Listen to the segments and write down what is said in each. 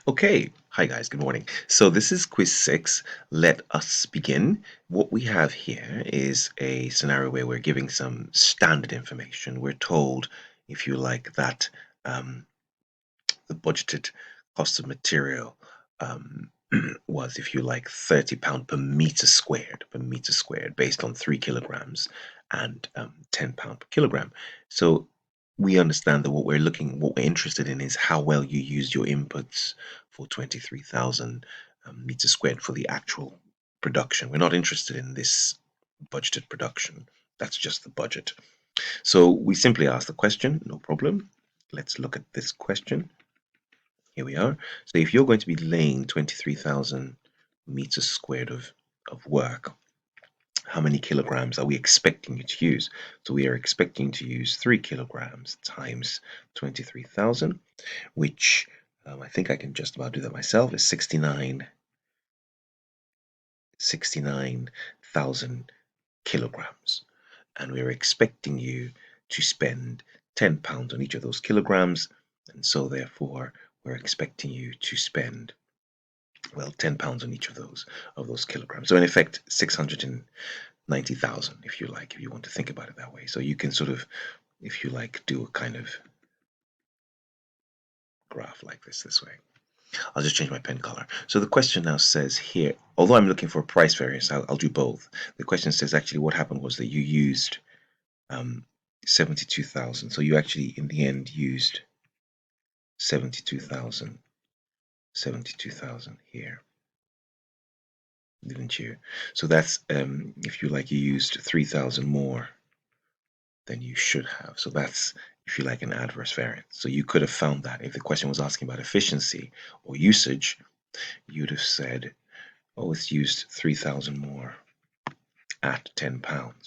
Okay, hi guys, good morning. So this is quiz 6. Let us begin. What we have here is a scenario where we're giving some standard information. We're told, if you like, that the budgeted cost of material was, if you like, £30 per meter squared, based on 3 kilograms and £10 per kilogram. So we understand that what we're interested in is how well you used your inputs for 23,000 meters squared for the actual production. We're not interested in this budgeted production. That's just the budget. So we simply ask the question, no problem. Let's look at this question. Here we are. So if you're going to be laying 23,000 meters squared of work, how many kilograms are we expecting you to use? So we are expecting to use 3 kilograms times 23,000, which I think I can just about do that myself, is 69,000 kilograms. And we're expecting you to spend £10 on each of those kilograms. And so therefore, we're expecting you to spend, well, £10 on each of those kilograms. So in effect, 690,000, if you like, if you want to think about it that way. So you can sort of, if you like, do a kind of graph like this way. I'll just change my pen color. So the question now says here, although I'm looking for a price variance, I'll do both. The question says actually what happened was that you used 72,000. So you actually in the end used 72,000 here, didn't you? So that's if you like, you used 3,000 more than you should have. So that's, if you like, an adverse variance. So you could have found that if the question was asking about efficiency or usage, you'd have said, oh, it's used 3,000 more at £10,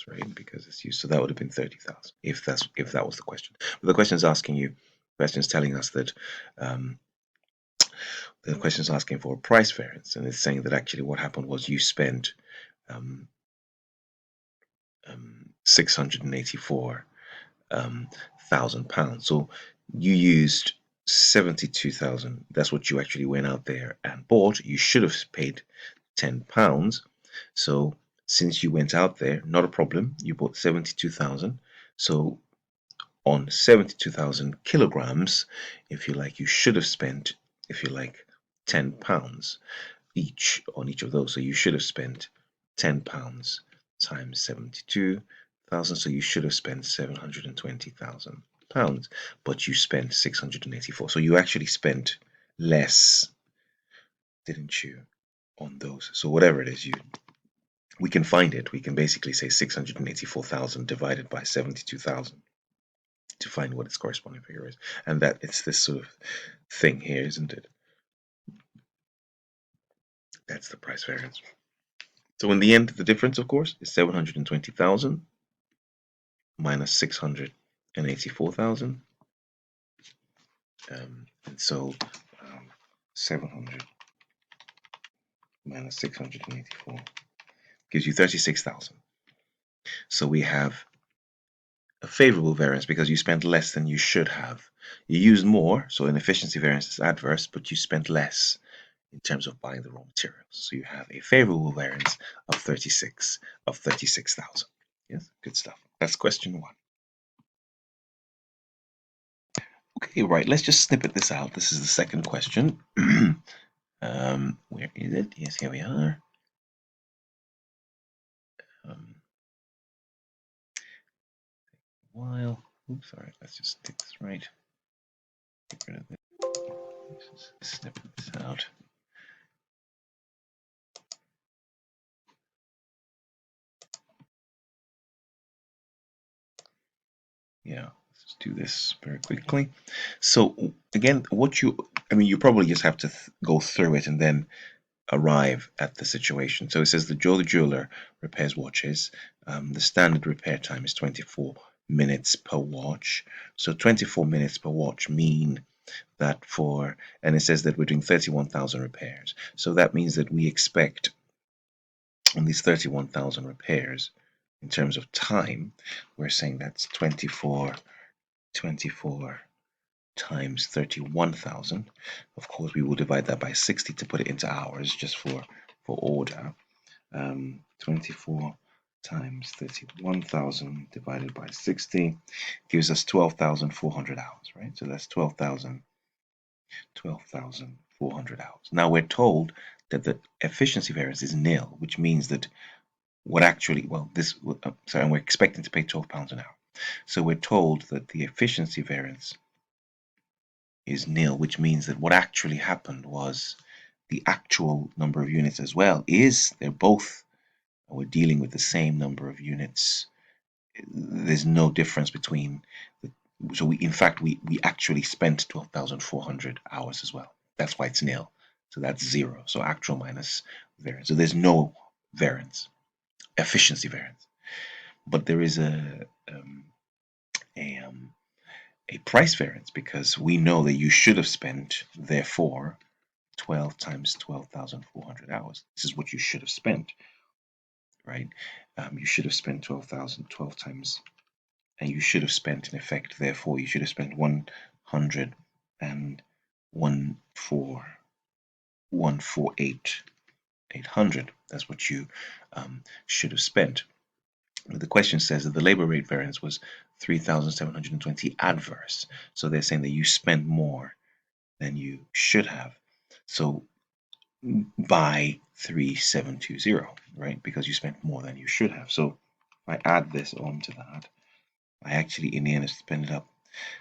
right? Because it's used, so that would have been 30,000 if that was the question. But the question is asking you, the question is telling us that the question is asking for a price variance, and it's saying that actually what happened was you spent £684,000. So you used 72,000. That's what you actually went out there and bought. You should have paid £10. So since you went out there, not a problem. You bought 72,000. So on 72,000 kilograms, if you like, you should have spent, if you like, £10 each on each of those. So you should have spent £10 times 72,000. So you should have spent £720,000, but you spent 684. So you actually spent less, didn't you, on those? So whatever it is, we can find it. We can basically say 684,000 divided by 72,000 to find what its corresponding figure is, and that it's this sort of thing here, isn't it? That's the price variance. So in the end, the difference, of course, is 720,000 minus 684,000. And so 700 minus 684 gives you 36,000. So we have a favorable variance because you spent less than you should have. You used more, so an efficiency variance is adverse, but you spent less in terms of buying the raw materials. So you have a favorable variance of 36,000. Yes, good stuff. That's question 1. Okay, right, let's just snippet this out. This is the second question. Where is it? Yes, here we are. While, oops, sorry, let's just take this right. Get rid of this. Let's just snippet this out. Yeah, let's just do this very quickly. So again, you probably just have to go through it and then arrive at the situation. So it says the jeweler repairs watches. The standard repair time is 24 minutes per watch. So 24 minutes per watch mean that and it says that we're doing 31,000 repairs. So that means that we expect on these 31,000 repairs, in terms of time, we're saying that's 24 times 31,000. Of course, we will divide that by 60 to put it into hours, just for order. 24 times 31,000 divided by 60 gives us 12,400 hours, right? So that's 12,400 hours. Now we're told that the efficiency variance is nil, which means that what actually, sorry, and we're expecting to pay £12 an hour. So we're told that the efficiency variance is nil, which means that what actually happened was the actual number of units as well we're dealing with the same number of units. There's no difference between so in fact we actually spent 12,400 hours as well. That's why it's nil. So that's zero. So actual minus variance. So there's no variance, efficiency variance. But there is a, a price variance, because we know that you should have spent, therefore, 12 times 12,400 hours. This is what you should have spent, right? You should have spent 12 times, and you should have spent, in effect, therefore, you should have spent 100 and 800. That's what you should have spent. The question says that the labor rate variance was 3,720 adverse. So they're saying that you spent more than you should have. So by 3,720, right? Because you spent more than you should have. So if I add this on to that, I actually in the end ended up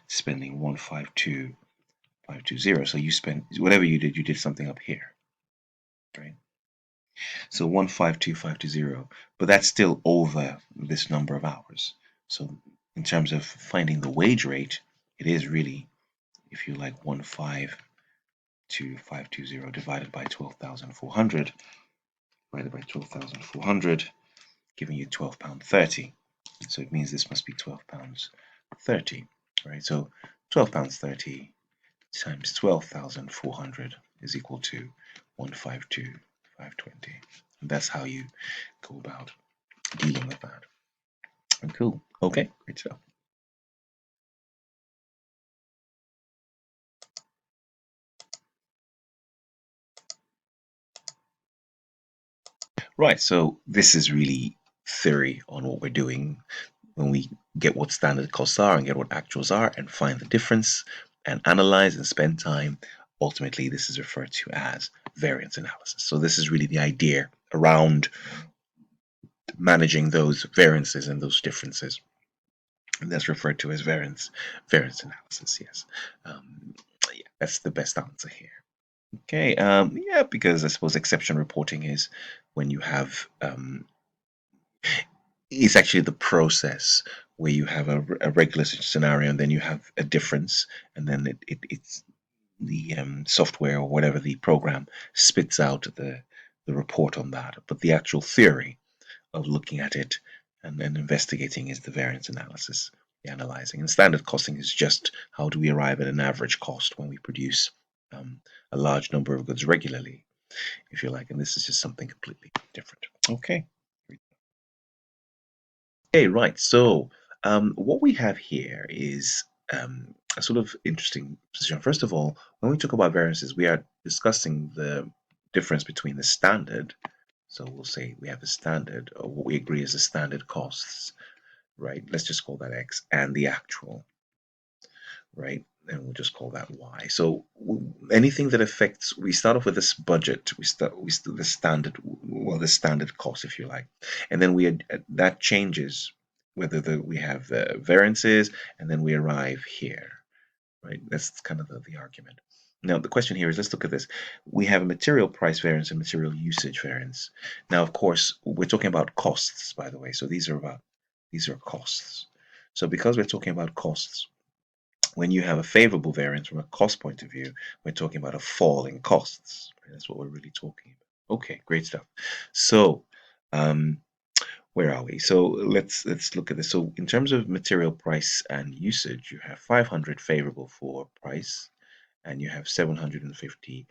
spending 152,520. So you spent whatever you did something up here, right? So 152,520, but that's still over this number of hours. So in terms of finding the wage rate, it is really, if you like, 152,520 divided by 12,400, giving you £12.30. So it means this must be £12.30, right? So £12.30 times 12,400 is equal to 152,520. And that's how you go about dealing with that. Cool. Okay, great stuff. Right, so this is really theory on what we're doing. When we get what standard costs are and get what actuals are and find the difference and analyze and spend time, ultimately this is referred to as variance analysis. So this is really the idea around managing those variances and those differences. And that's referred to as variance analysis. Yes, yeah, that's the best answer here. Okay, yeah, because I suppose exception reporting is when you have it's actually the process where you have a regular scenario and then you have a difference, and then it's the software or whatever the program spits out the report on that. But the actual theory of looking at it and then investigating is the variance analysis, the analyzing. And standard costing is just how do we arrive at an average cost when we produce a large number of goods regularly, if you like. And this is just something completely different. Okay. Okay, right. So what we have here is a sort of interesting position. First of all, when we talk about variances, we are discussing the difference between the standard. So we'll say we have a standard, or what we agree is the standard costs, right? Let's just call that X, and the actual, right? And we'll just call that Y. So anything that affects, we start off with this budget. We start the standard, well, the standard cost, if you like, and then that changes whether we have variances, and then we arrive here, right? That's kind of the argument. Now, the question here is, let's look at this. We have a material price variance and material usage variance. Now, of course, we're talking about costs, by the way. So these are costs. So because we're talking about costs, when you have a favorable variance from a cost point of view, we're talking about a fall in costs. Right? That's what we're really talking about. Okay, great stuff. So, where are we? So let's look at this. So in terms of material price and usage, you have 500 favorable for price, and you have 750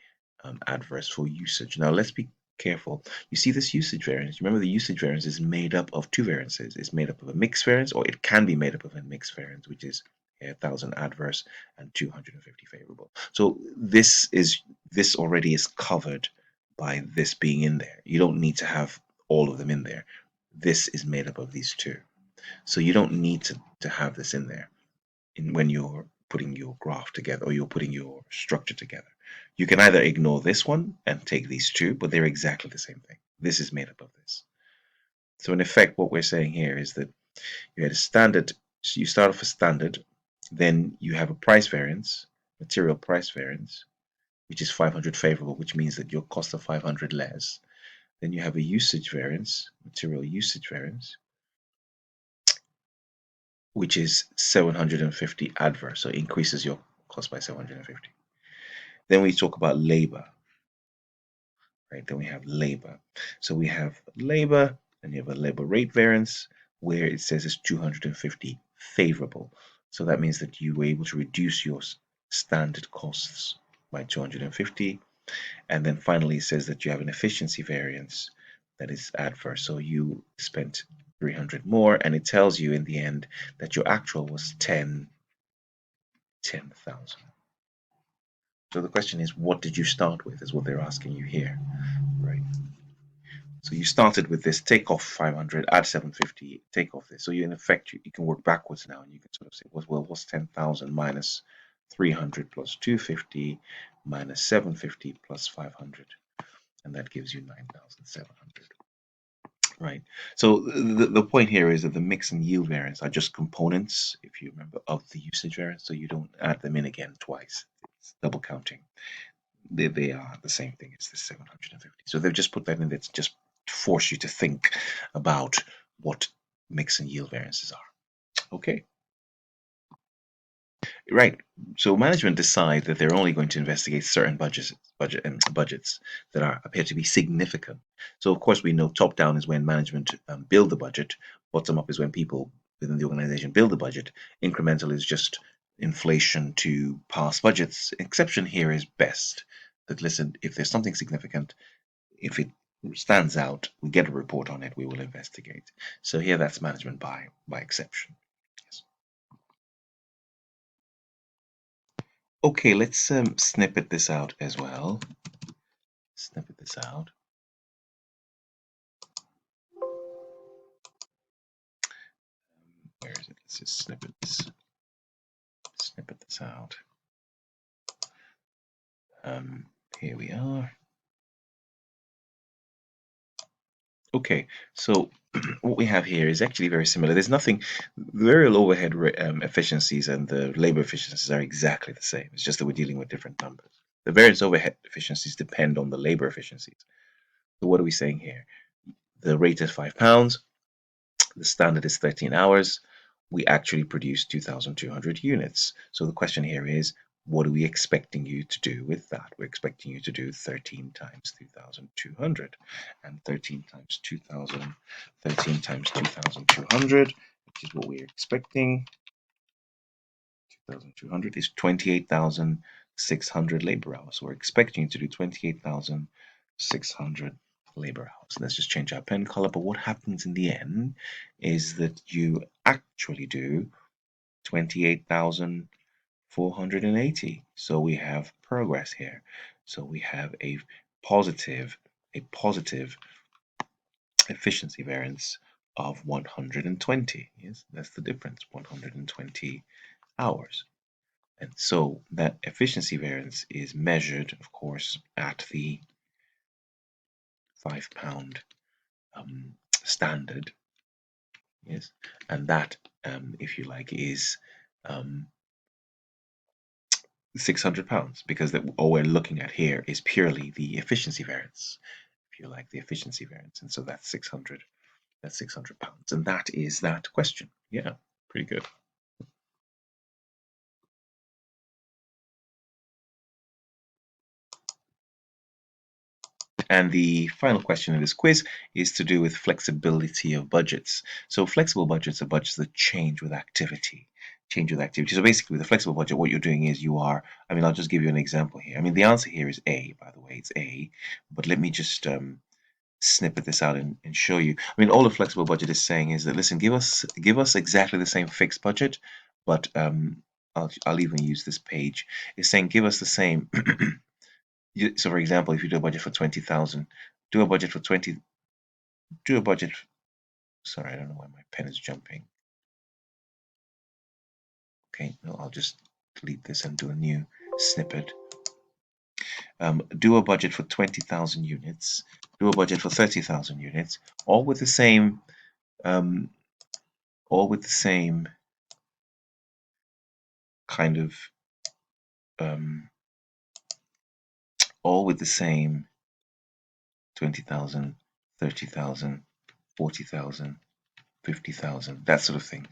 adverse for usage. Now let's be careful. You see this usage variance. Remember, the usage variance is made up of two variances. It's made up of a mixed variance, or it can be made up of a mixed variance, which is Yeah, 1,000 adverse and 250 favorable. So this already is covered by this being in there. You don't need to have all of them in there. This is made up of these two. So you don't need to have this in there when you're putting your graph together or you're putting your structure together. You can either ignore this one and take these two, but they're exactly the same thing. This is made up of this. So in effect, what we're saying here is that you had a standard, so you start off a standard, then you have a price variance, material price variance, which is 500 favorable, which means that your cost of 500 less. Then you have a usage variance, material usage variance, which is 750 adverse, so it increases your cost by 750. Then we talk about labor, right? Then we have labor. So we have labor, and you have a labor rate variance where it says it's 250 favorable. So that means that you were able to reduce your standard costs by 250. And then finally, it says that you have an efficiency variance that is adverse. So you spent 300 more, and it tells you in the end that your actual was 10,000. So the question is, what did you start with? Is what they're asking you here, right? So you started with this, take off 500, add 750, take off this. So you, in effect, you can work backwards now, and you can sort of say, well, what's 10,000 minus 300 plus 250 minus 750 plus 500, and that gives you 9,700. Right. So the point here is that the mix and yield variance are just components, if you remember, of the usage variance. So you don't add them in again twice. It's double counting. They are the same thing as the 750. So they've just put that in there to just force you to think about what mix and yield variances are. Okay. Right. So management decide that they're only going to investigate certain budgets that appear to be significant. So of course we know top down is when management build the budget. Bottom up is when people within the organization build the budget. Incremental is just inflation to past budgets. Exception here is best. That listen, if there's something significant, if it stands out, we get a report on it, we will investigate. So here that's management by exception. Yes. Okay, let's snippet this out as well. Snippet this out. Where is it? Let's just snippet this out. Here we are. Okay, so what we have here is actually very similar. There's nothing, the variable overhead efficiencies and the labor efficiencies are exactly the same. It's just that we're dealing with different numbers. The variance overhead efficiencies depend on the labor efficiencies. So what are we saying here? The rate is £5. The standard is 13 hours. We actually produce 2,200 units. So the question here is, what are we expecting you to do with that? We're expecting you to do 13 times 2,200. And 13 times 2,000, 13 times 2,200, which is what we're expecting. 2,200 is 28,600 labor hours. So we're expecting you to do 28,600 labor hours. Let's just change our pen color. But what happens in the end is that you actually do 28,480. So we have progress here. So we have a positive efficiency variance of 120. Yes, that's the difference, 120 hours. And so that efficiency variance is measured, of course, at the £5 standard. Yes, and that, if you like, is £600 because all we're looking at here is purely the efficiency variance, if you like, the efficiency variance, and so that's 600. That's £600, and that is that question. Yeah, pretty good. And the final question in this quiz is to do with flexibility of budgets. So flexible budgets are budgets that change with activity. Change with activity. So basically with a flexible budget, what you're doing is I'll just give you an example here. I mean, the answer here is A, by the way, it's A. But let me just snippet this out and show you. I mean, all a flexible budget is saying is that, listen, give us exactly the same fixed budget, but I'll even use this page. It's saying give us the same. So, for example, if you do a budget for 20,000, do a budget for 20. Do a budget. Sorry, I don't know why my pen is jumping. Okay, no, I'll just delete this and do a new snippet. Do a budget for 20,000 units. Do a budget for 30,000 units, all with the same, um, all with the same kind of, um, all with the same 20,000, 30,000, 40,000, 50,000, that sort of thing.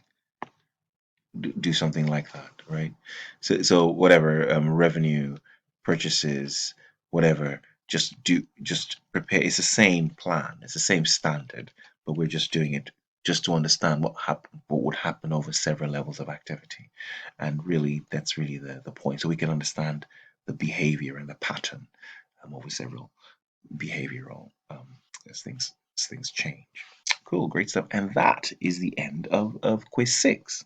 Do something like that, right? So whatever, revenue, purchases, whatever, just prepare. It's the same plan, it's the same standard, but we're just doing it just to understand what would happen over several levels of activity, and really that's really the point. So we can understand the behavior and the pattern over several behavioral as things change. Cool, great stuff, and that is the end of quiz 6.